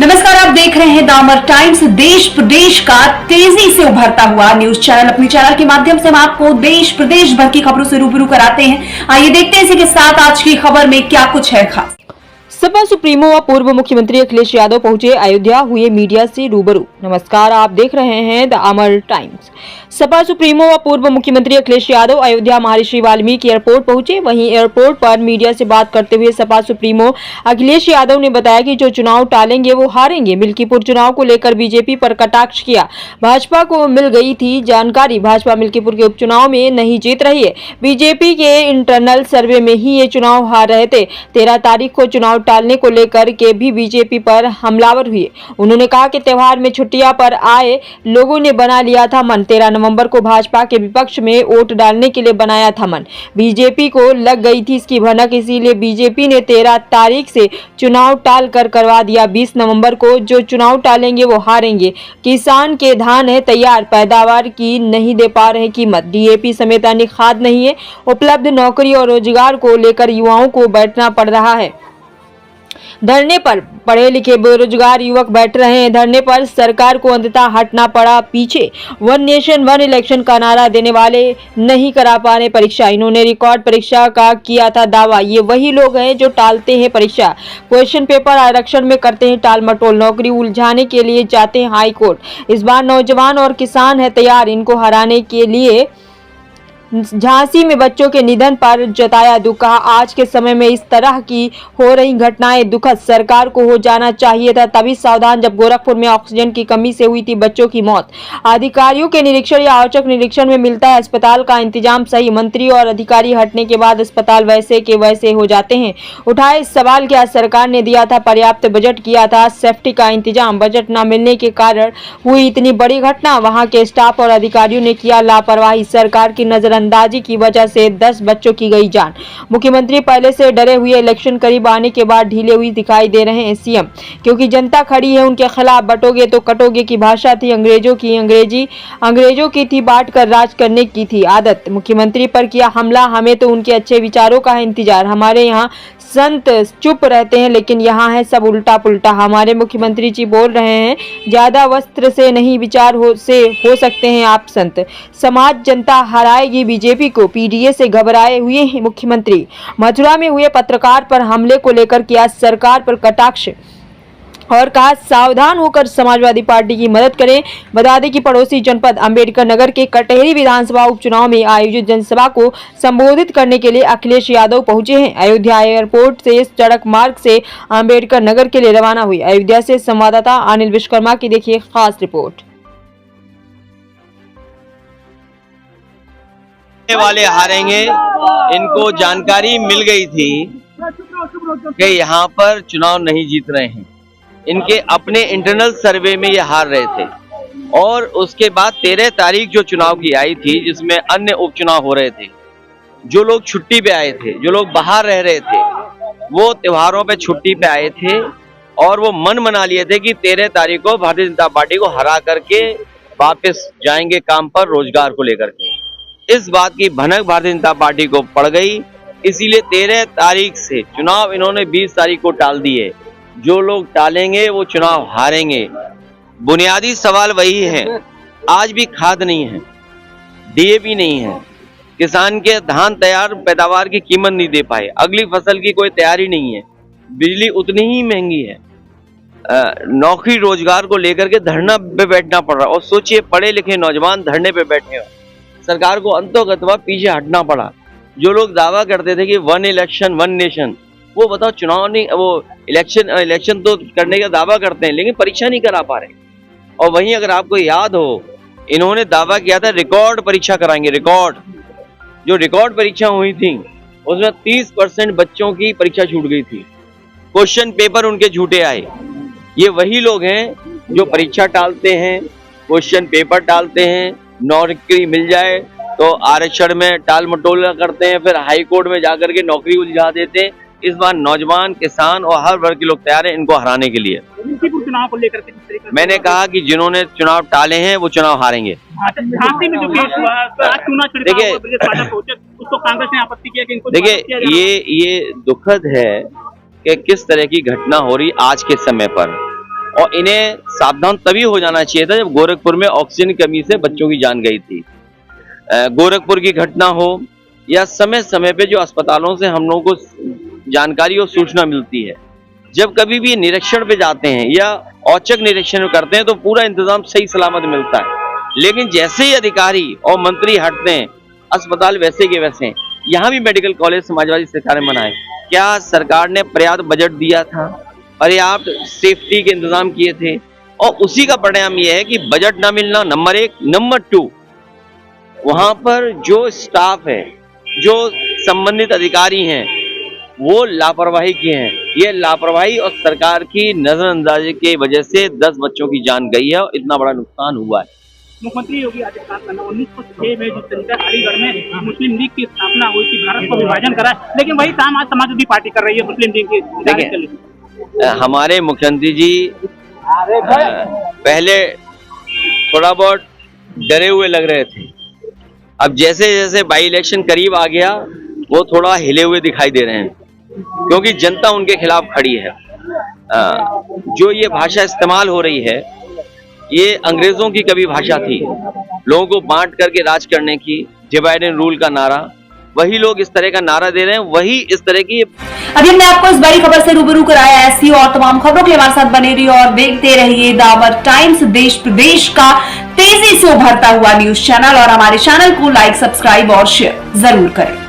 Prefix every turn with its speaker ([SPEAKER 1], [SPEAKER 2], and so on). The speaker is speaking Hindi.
[SPEAKER 1] नमस्कार, आप देख रहे हैं द अमर टाइम्स। देश प्रदेश का तेजी से उभरता हुआ न्यूज चैनल। अपने चैनल के माध्यम से हम आपको देश प्रदेश भर की खबरों से रूबरू कराते हैं। आइए देखते हैं इसी के साथ आज की खबर में क्या कुछ है खास।
[SPEAKER 2] सपा सुप्रीमो व पूर्व मुख्यमंत्री अखिलेश यादव पहुंचे अयोध्या, हुए मीडिया से रूबरू। नमस्कार, आप देख रहे हैं the Amar times. Sapa supremo व पूर्व मुख्यमंत्री अखिलेश यादव अयोध्या महर्षि वाल्मीकि एयरपोर्ट पहुंचे। वहीं एयरपोर्ट पर मीडिया से बात करते हुए सपा सुप्रीमो अखिलेश यादव ने बताया कि जो चुनाव टालेंगे वो हारेंगे। मिल्कीपुर चुनाव को लेकर बीजेपी पर कटाक्ष किया। भाजपा को मिल गई थी जानकारी, भाजपा मिल्कीपुर के उपचुनाव में नहीं जीत रही है। बीजेपी के इंटरनल सर्वे में ही ये चुनाव हार रहे थे। 13 तारीख को चुनाव टालने को लेकर के भी बीजेपी पर हमलावर हुए। उन्होंने कहा कि त्योहार में छुट्टियां पर आए लोगों ने बना लिया था मन। 13 नवंबर को भाजपा के विपक्ष में वोट डालने के लिए बनाया था मन। बीजेपी को लग गई थी इसकी भनक, इसीलिए बीजेपी ने 13 तारीख से चुनाव टाल कर करवा दिया। 20 नवंबर को जो चुनाव टालेंगे वो हारेंगे। किसान के धान है तैयार, पैदावार की नहीं दे पा रहे कीमत। डीएपी समेत अन्य खाद नहीं है उपलब्ध। नौकरी और रोजगार को लेकर युवाओं को बैठना पड़ रहा है। धरने पर पढ़े लिखे बेरोजगार युवक बैठ रहे हैं। धरने पर सरकार को अंततः हटना पड़ा पीछे। वन नेशन वन इलेक्शन का नारा देने वाले नहीं करा पाने परीक्षा। इन्होंने रिकॉर्ड परीक्षा का किया था दावा। ये वही लोग हैं जो टालते हैं परीक्षा। क्वेश्चन पेपर आरक्षण में करते हैं टाल मटोल। नौकरी उलझाने के लिए जाते हैं हाई कोर्ट। इस बार नौजवान और किसान है तैयार। इनको हराने के लिए झांसी में बच्चों के निधन पर जताया दुख। कहा आज के समय में इस तरह की हो रही घटनाएं दुखद। सरकार को हो जाना चाहिए था तभी सावधान जब गोरखपुर में ऑक्सीजन की कमी से हुई थी बच्चों की मौत। अधिकारियों के निरीक्षण या औचक निरीक्षण में मिलता है अस्पताल का इंतजाम सही। मंत्री और अधिकारी हटने के बाद अस्पताल वैसे के वैसे हो जाते हैं। उठाए इस सवाल क्या सरकार ने दिया था पर्याप्त बजट, किया था सेफ्टी का इंतजाम। बजट न मिलने के कारण हुई इतनी बड़ी घटना। वहां के स्टाफ और अधिकारियों ने किया लापरवाही। सरकार की नजरअंदाजी की वजह से 10 बच्चों की गई जान। मुख्यमंत्री पहले से डरे हुए, इलेक्शन करीब आने के बाद ढीले हुई दिखाई दे रहे हैं सीएम, क्योंकि जनता खड़ी है उनके खिलाफ। बटोगे तो कटोगे की भाषा थी अंग्रेजों की। अंग्रेजों की थी बांट कर राज करने की थी आदत। मुख्यमंत्री पर किया हमला। हमें तो उनके अच्छे विचारों का है इंतजार। हमारे यहाँ संत चुप रहते हैं लेकिन यहाँ है सब उल्टा पुल्टा। हमारे मुख्यमंत्री जी बोल रहे हैं ज्यादा वस्त्र से नहीं विचार हो सकते हैं आप संत। समाज जनता हराएगी बीजेपी को, पीडीए से घबराए हुए हैं मुख्यमंत्री। मथुरा में हुए पत्रकार पर हमले को लेकर किया सरकार पर कटाक्ष और कहा सावधान होकर समाजवादी पार्टी की मदद करें। बता दें कि पड़ोसी जनपद अंबेडकर नगर के कटेहरी विधानसभा उपचुनाव में आयोजित जनसभा को संबोधित करने के लिए अखिलेश यादव पहुंचे हैं। अयोध्या एयरपोर्ट से सड़क मार्ग से अंबेडकर नगर के लिए रवाना हुई। अयोध्या से संवाददाता अनिल विश्वकर्मा की देखिए खास रिपोर्ट।
[SPEAKER 3] वाले हारेंगे, इनको जानकारी मिल गई थी कि यहाँ पर चुनाव नहीं जीत रहे हैं। इनके अपने इंटरनल सर्वे में ये हार रहे थे और उसके बाद 13 तारीख जो चुनाव की आई थी जिसमें अन्य उपचुनाव हो रहे थे, जो लोग छुट्टी पे आए थे, जो लोग बाहर रह रहे थे, वो त्योहारों पे छुट्टी पे आए थे और वो मन बना लिए थे कि 13 तारीख को भारतीय जनता पार्टी को हरा करके वापस जाएंगे काम पर रोजगार को लेकर के। इस बात की भनक भारतीय जनता पार्टी को पड़ गई, इसीलिए 13 तारीख से चुनाव इन्होंने 20 तारीख को टाल दिए। जो लोग टालेंगे वो चुनाव हारेंगे। बुनियादी सवाल वही है। आज भी खाद नहीं है, डीएपी नहीं है, किसान के धान तैयार, पैदावार की कीमत नहीं दे पाए, अगली फसल की कोई तैयारी नहीं है, बिजली उतनी ही महंगी है, नौकरी रोजगार को लेकर के धरना पे बैठना पड़ रहा। और सोचिए पढ़े लिखे नौजवान धरने पे बैठे हो, सरकार को अंतोगत्वा पीछे हटना पड़ा। जो लोग दावा करते थे कि वन इलेक्शन वन नेशन, वो बताओ चुनाव नहीं, वो इलेक्शन तो करने का दावा करते हैं लेकिन परीक्षा नहीं करा पा रहे। और वहीं अगर आपको याद हो, इन्होंने दावा किया था रिकॉर्ड परीक्षा कराएंगे। जो रिकॉर्ड परीक्षा हुई थी उसमें 30% बच्चों की परीक्षा छूट गई थी। क्वेश्चन पेपर उनके झूठे आए। ये वही लोग हैं जो परीक्षा टालते हैं, क्वेश्चन पेपर टालते हैं, नौकरी मिल जाए तो आरक्षण में टाल मटोल करते हैं, फिर हाई कोर्ट में जाकर के नौकरी उलझा देते हैं। इस बार नौजवान, किसान और हर वर्ग के लोग तैयार हैं इनको हराने के लिए।
[SPEAKER 4] चुनाव को लेकर के
[SPEAKER 3] मैंने कहा कि जिन्होंने चुनाव टाले हैं वो चुनाव हारेंगे।
[SPEAKER 4] झांसी में जो केस हुआ,
[SPEAKER 3] देखिए
[SPEAKER 4] उसको कांग्रेस ने आपत्ति किया कि इनको
[SPEAKER 3] देखिए ये दुखद है कि किस तरह की घटना हो रही आज के समय पर। और इन्हें सावधान तभी हो जाना चाहिए था जब गोरखपुर में ऑक्सीजन की कमी से बच्चों की जान गई थी। गोरखपुर की घटना हो या समय समय पे जो अस्पतालों से हम लोगों को जानकारी और सूचना मिलती है, जब कभी भी निरीक्षण पे जाते हैं या औचक निरीक्षण करते हैं तो पूरा इंतजाम सही सलामत मिलता है। लेकिन जैसे ही अधिकारी और मंत्री हटते हैं, अस्पताल वैसे के वैसे हैं। यहाँ भी मेडिकल कॉलेज समाजवादी सरकार ने बनाए। क्या सरकार ने पर्याप्त बजट दिया था, पर्याप्त सेफ्टी के इंतजाम किए थे? और उसी का परिणाम यह है कि बजट ना मिलना नंबर 1, नंबर 2 वहां पर जो स्टाफ है, जो संबंधित अधिकारी हैं, वो लापरवाही किए हैं। ये लापरवाही और सरकार की नजरअंदाजी की वजह से 10 बच्चों की जान गई है और इतना बड़ा नुकसान हुआ है।
[SPEAKER 4] मुख्यमंत्री योगी आदित्यनाथ ने 1906 में जिस तरीके से अलीगढ़ में मुस्लिम लीग की स्थापना हुई थी, भारत को विभाजन करा, लेकिन वही काम आज समाजवादी पार्टी कर रही है मुस्लिम लीग की।
[SPEAKER 3] देखिए, हमारे मुख्यमंत्री जी पहले थोड़ा बहुत डरे हुए लग रहे थे। अब जैसे जैसे बाई इलेक्शन करीब आ गया, वो थोड़ा हिले हुए दिखाई दे रहे हैं, क्योंकि जनता उनके खिलाफ खड़ी है। जो ये भाषा इस्तेमाल हो रही है, ये अंग्रेजों की कभी भाषा थी, लोगों को बांट करके राज करने की, डिवाइड एंड रूल का नारा। वही लोग इस तरह का नारा दे रहे हैं, वही इस तरह की।
[SPEAKER 1] अभी हमने आपको इस बड़ी खबर से रूबरू कराया। ऐसी और तमाम खबरों के लिए हमारे साथ बने रहिए और देखते रहिए द अमर टाइम्स, देश प्रदेश का तेजी से उभरता हुआ न्यूज चैनल। और हमारे चैनल को लाइक, सब्सक्राइब और शेयर जरूर करें।